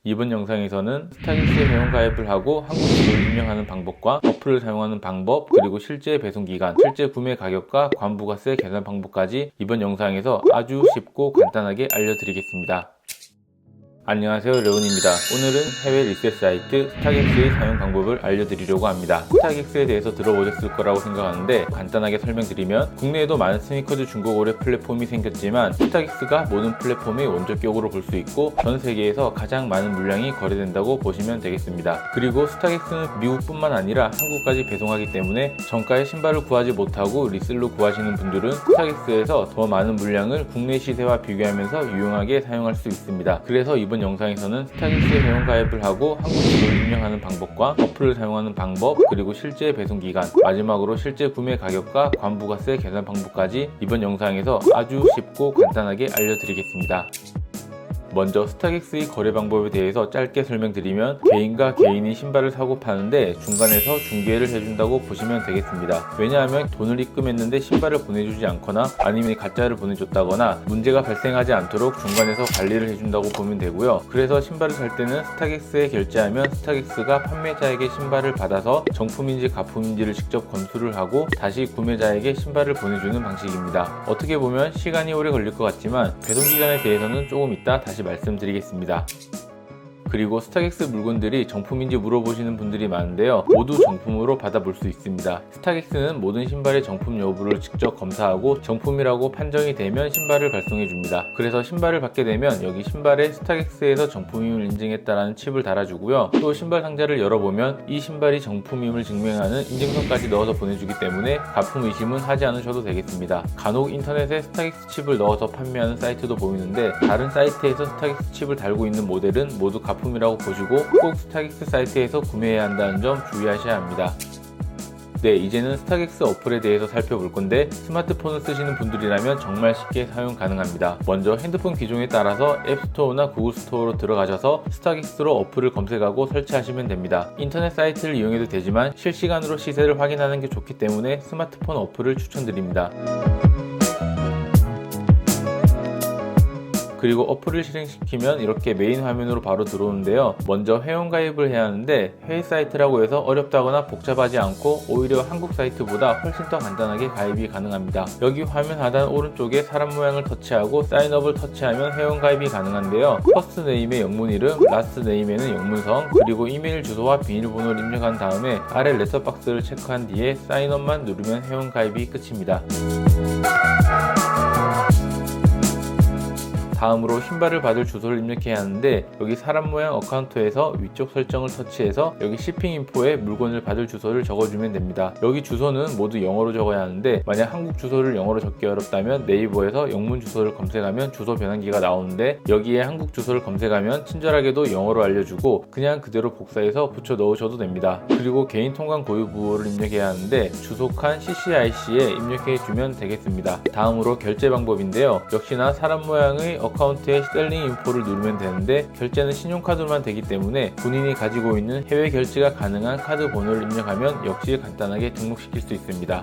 이번 영상에서는 스타벅스 회원가입을 하고 한국 지도를 입력하는 방법과 어플을 사용하는 방법, 그리고 실제 배송기간, 실제 구매 가격과 관부가세 계산 방법까지 이번 영상에서 아주 쉽고 간단하게 알려드리겠습니다. 안녕하세요, 레온입니다. 오늘은 해외 리셋 사이트 스타벅스의 사용 방법을 알려드리려고 합니다. 스타벅스에 대해서 들어보셨을 거라고 생각하는데 간단하게 설명드리면 국내에도 많은 스니커즈 중고 거래 플랫폼이 생겼지만 스타벅스가 모든 플랫폼의 원조격으로 볼 수 있고 전 세계에서 가장 많은 물량이 거래된다고 보시면 되겠습니다. 그리고 스타벅스는 미국뿐만 아니라 한국까지 배송하기 때문에 정가의 신발을 구하지 못하고 리셀로 구하시는 분들은 스타벅스에서 더 많은 물량을 국내 시세와 비교하면서 유용하게 사용할 수 있습니다. 그래서 이번 영상에서는 스타벅스 회원가입을 하고 한국 지도를 입력하는 방법과 어플을 사용하는 방법, 그리고 실제 배송기간, 마지막으로 실제 구매 가격과 관부가세 계산 방법까지 이번 영상에서 아주 쉽고 간단하게 알려드리겠습니다. 먼저 스타벅스의 거래 방법에 대해서 짧게 설명드리면 개인과 개인이 신발을 사고 파는데 중간에서 중개를 해준다고 보시면 되겠습니다. 왜냐하면 돈을 입금했는데 신발을 보내주지 않거나 아니면 가짜를 보내줬다거나 문제가 발생하지 않도록 중간에서 관리를 해준다고 보면 되고요. 그래서 신발을 살 때는 스타벅스에 결제하면 스타벅스가 판매자에게 신발을 받아서 정품인지 가품인지를 직접 검수를 하고 다시 구매자에게 신발을 보내주는 방식입니다. 어떻게 보면 시간이 오래 걸릴 것 같지만 배송기간에 대해서는 조금 이따 다시 말씀드리겠습니다. 그리고 스타벅스 물건들이 정품인지 물어보시는 분들이 많은데요, 모두 정품으로 받아볼 수 있습니다. 스타벅스는 모든 신발의 정품 여부를 직접 검사하고 정품이라고 판정이 되면 신발을 발송해 줍니다. 그래서 신발을 받게 되면 여기 신발에 스타벅스에서 정품임을 인증했다라는 칩을 달아주고요, 또 신발 상자를 열어보면 이 신발이 정품임을 증명하는 인증서까지 넣어서 보내주기 때문에 가품 의심은 하지 않으셔도 되겠습니다. 간혹 인터넷에 스타벅스 칩을 넣어서 판매하는 사이트도 보이는데 다른 사이트에서 스타벅스 칩을 달고 있는 모델은 모두 가품이라고 보시고 꼭 스타벅스 사이트에서 구매해야 한다는 점 주의하셔야 합니다. 네, 이제는 스타벅스 어플에 대해서 살펴볼 건데 스마트폰을 쓰시는 분들이라면 정말 쉽게 사용 가능합니다. 먼저 핸드폰 기종에 따라서 앱스토어나 구글 스토어로 들어가셔서 스타벅스로 어플을 검색하고 설치하시면 됩니다. 인터넷 사이트를 이용해도 되지만 실시간으로 시세를 확인하는 게 좋기 때문에 스마트폰 어플을 추천드립니다. 그리고 어플을 실행시키면 이렇게 메인 화면으로 바로 들어오는데요, 먼저 회원가입을 해야 하는데 해외 사이트라고 해서 어렵다거나 복잡하지 않고 오히려 한국 사이트보다 훨씬 더 간단하게 가입이 가능합니다. 여기 화면 하단 오른쪽에 사람 모양을 터치하고 사인업을 터치하면 회원가입이 가능한데요, 퍼스트 네임의 영문 이름, 라스트 네임에는 영문성, 그리고 이메일 주소와 비밀번호를 입력한 다음에 아래 레터박스를 체크한 뒤에 사인업만 누르면 회원가입이 끝입니다. 다음으로 신발을 받을 주소를 입력해야 하는데 여기 사람 모양 어카운트에서 위쪽 설정을 터치해서 여기 shipping info에 물건을 받을 주소를 적어주면 됩니다. 여기 주소는 모두 영어로 적어야 하는데 만약 한국 주소를 영어로 적기 어렵다면 네이버에서 영문 주소를 검색하면 주소 변환기가 나오는데 여기에 한국 주소를 검색하면 친절하게도 영어로 알려주고 그냥 그대로 복사해서 붙여 넣으셔도 됩니다. 그리고 개인 통관 고유 부호를 입력해야 하는데 주소 칸 CCIC에 입력해주면 되겠습니다. 다음으로 결제 방법인데요, 역시나 사람 모양의 어카운트에 셀링 인포를 누르면 되는데 결제는 신용카드로만 되기 때문에 본인이 가지고 있는 해외 결제가 가능한 카드 번호를 입력하면 역시 간단하게 등록시킬 수 있습니다.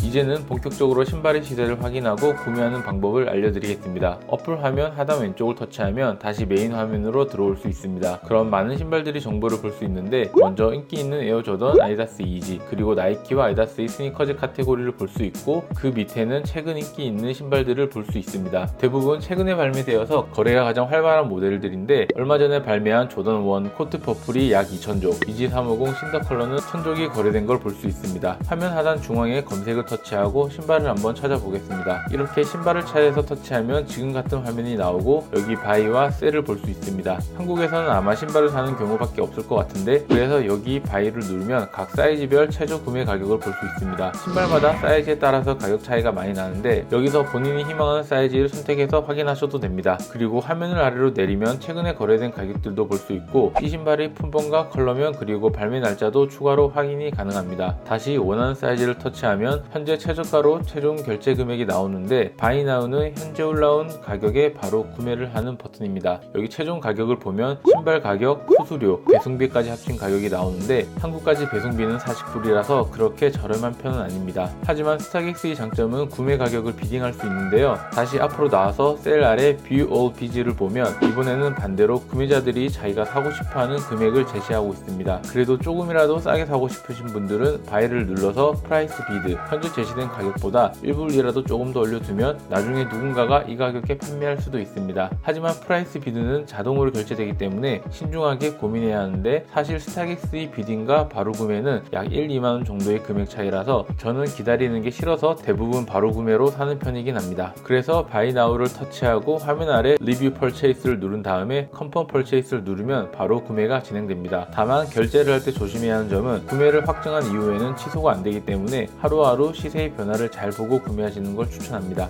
이제는 본격적으로 신발의 시세를 확인하고 구매하는 방법을 알려드리겠습니다. 어플 화면 하단 왼쪽을 터치하면 다시 메인 화면으로 들어올 수 있습니다. 그럼 많은 신발들이 정보를 볼 수 있는데 먼저 인기 있는 에어 조던, 아디다스 이지, 그리고 나이키와 아디다스의 스니커즈 카테고리를 볼 수 있고 그 밑에는 최근 인기 있는 신발들을 볼 수 있습니다. 대부분 최근에 발매되어서 거래가 가장 활발한 모델들인데 얼마 전에 발매한 조던 1 코트 퍼플이 약 2,000족, 이지 350 신더 컬러는 1,000족이 거래된 걸 볼 수 있습니다. 화면 하단 중앙에 검색을 터치하고 신발을 한번 찾아보겠습니다. 이렇게 신발을 찾아서 터치하면 지금 같은 화면이 나오고 여기 바이와 셀을 볼 수 있습니다. 한국에서는 아마 신발을 사는 경우밖에 없을 것 같은데 그래서 여기 바이를 누르면 각 사이즈별 최저 구매 가격을 볼 수 있습니다. 신발마다 사이즈에 따라서 가격 차이가 많이 나는데 여기서 본인이 희망하는 사이즈를 선택해서 확인하셔도 됩니다. 그리고 화면을 아래로 내리면 최근에 거래된 가격들도 볼 수 있고 이 신발의 품번과 컬러명 그리고 발매 날짜도 추가로 확인이 가능합니다. 다시 원하는 사이즈를 터치하면 현재 현재 최저가로 최종 결제 금액이 나오는데 바이나우는 현재 올라온 가격에 바로 구매를 하는 버튼입니다. 여기 최종 가격을 보면 신발 가격, 수수료, 배송비까지 합친 가격이 나오는데 한국까지 배송비는 40불이라서 그렇게 저렴한 편은 아닙니다. 하지만 스타벅스의 장점은 구매 가격을 비딩할 수 있는데요. 다시 앞으로 나와서 셀 아래 View All Bids를 보면 이번에는 반대로 구매자들이 자기가 사고 싶어하는 금액을 제시하고 있습니다. 그래도 조금이라도 싸게 사고 싶으신 분들은 바이를 눌러서 프라이스 비드, 현재 제시된 가격보다 1불이라도 조금 더 올려두면 나중에 누군가가 이 가격에 판매할 수도 있습니다. 하지만 프라이스 비드는 자동으로 결제되기 때문에 신중하게 고민해야 하는데 사실 스타벅스의 비딩과 바로 구매는 약 1, 2만원 정도의 금액 차이라서 저는 기다리는 게 싫어서 대부분 바로 구매로 사는 편이긴 합니다. 그래서 바이 나우를 터치하고 화면 아래 리뷰 펄체이스를 누른 다음에 컨펌 펄체이스를 누르면 바로 구매가 진행됩니다. 다만 결제를 할 때 조심해야 하는 점은 구매를 확정한 이후에는 취소가 안 되기 때문에 하루하루 시세의 변화를 잘 보고 구매하시는 걸 추천합니다.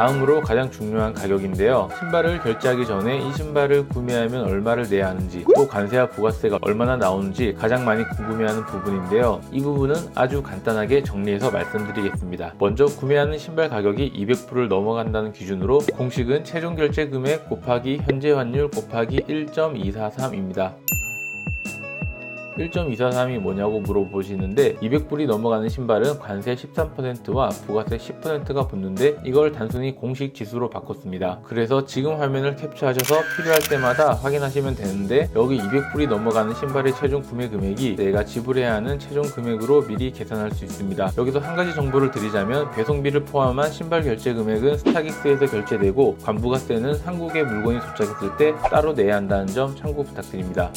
다음으로 가장 중요한 가격인데요. 신발을 결제하기 전에 이 신발을 구매하면 얼마를 내야 하는지, 또 관세와 부가세가 얼마나 나오는지 가장 많이 궁금해하는 부분인데요. 이 부분은 아주 간단하게 정리해서 말씀드리겠습니다. 먼저 구매하는 신발 가격이 200불을 넘어간다는 기준으로 공식은 최종 결제 금액 곱하기 현재 환율 곱하기 1.243입니다. 1.243이 뭐냐고 물어보시는데 200불이 넘어가는 신발은 관세 13%와 부가세 10%가 붙는데 이걸 단순히 공식 지수로 바꿨습니다. 그래서 지금 화면을 캡처하셔서 필요할 때마다 확인하시면 되는데 여기 200불이 넘어가는 신발의 최종 구매 금액이 내가 지불해야 하는 최종 금액으로 미리 계산할 수 있습니다. 여기서 한 가지 정보를 드리자면 배송비를 포함한 신발 결제 금액은 스타벅스에서 결제되고 관부가세는 한국에 물건이 도착했을 때 따로 내야 한다는 점 참고 부탁드립니다.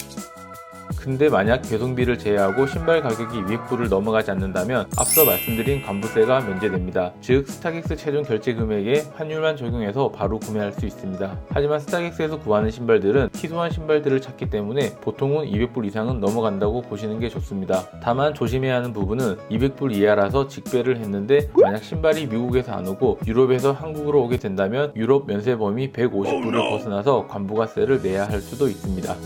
근데 만약 배송비를 제외하고 신발 가격이 200불을 넘어가지 않는다면 앞서 말씀드린 관부세가 면제됩니다. 즉 스타벅스 최종 결제 금액에 환율만 적용해서 바로 구매할 수 있습니다. 하지만 스타벅스에서 구하는 신발들은 희소한 신발들을 찾기 때문에 보통은 200불 이상은 넘어간다고 보시는 게 좋습니다. 다만 조심해야 하는 부분은 200불 이하라서 직배를 했는데 만약 신발이 미국에서 안 오고 유럽에서 한국으로 오게 된다면 유럽 면세 범위 150불을 벗어나서 관부가세를 내야 할 수도 있습니다.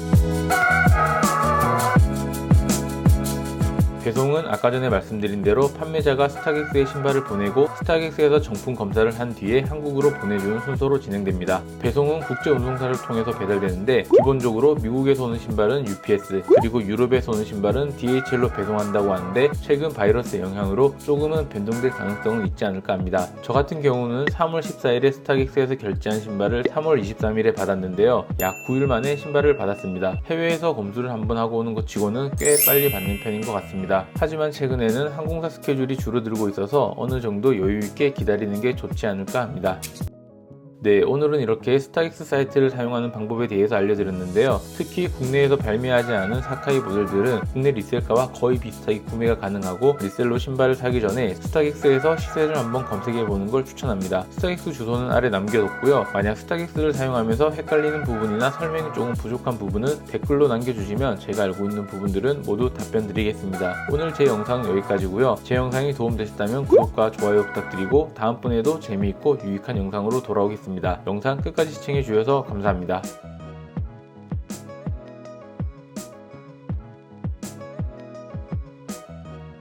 배송은 아까 전에 말씀드린 대로 판매자가 스타벅스에 신발을 보내고 스타벅스에서 정품 검사를 한 뒤에 한국으로 보내주는 순서로 진행됩니다. 배송은 국제 운송사를 통해서 배달되는데 기본적으로 미국에서 오는 신발은 UPS 그리고 유럽에서 오는 신발은 DHL로 배송한다고 하는데 최근 바이러스의 영향으로 조금은 변동될 가능성은 있지 않을까 합니다. 저 같은 경우는 3월 14일에 스타벅스에서 결제한 신발을 3월 23일에 받았는데요. 약 9일 만에 신발을 받았습니다. 해외에서 검수를 한번 하고 오는 것 치고는 꽤 빨리 받는 편인 것 같습니다. 하지만 최근에는 항공사 스케줄이 줄어들고 있어서 어느 정도 여유있게 기다리는 게 좋지 않을까 합니다. 네, 오늘은 이렇게 스타벅스 사이트를 사용하는 방법에 대해서 알려드렸는데요. 특히 국내에서 발매하지 않은 사카이 모델들은 국내 리셀가와 거의 비슷하게 구매가 가능하고 리셀로 신발을 사기 전에 스타벅스에서 시세를 한번 검색해보는 걸 추천합니다. 스타벅스 주소는 아래 남겨뒀고요. 만약 스타벅스를 사용하면서 헷갈리는 부분이나 설명이 조금 부족한 부분은 댓글로 남겨주시면 제가 알고 있는 부분들은 모두 답변 드리겠습니다. 오늘 제 영상 여기까지고요. 제 영상이 도움되셨다면 구독과 좋아요 부탁드리고 다음번에도 재미있고 유익한 영상으로 돌아오겠습니다. 영상 끝까지 시청해주셔서 감사합니다.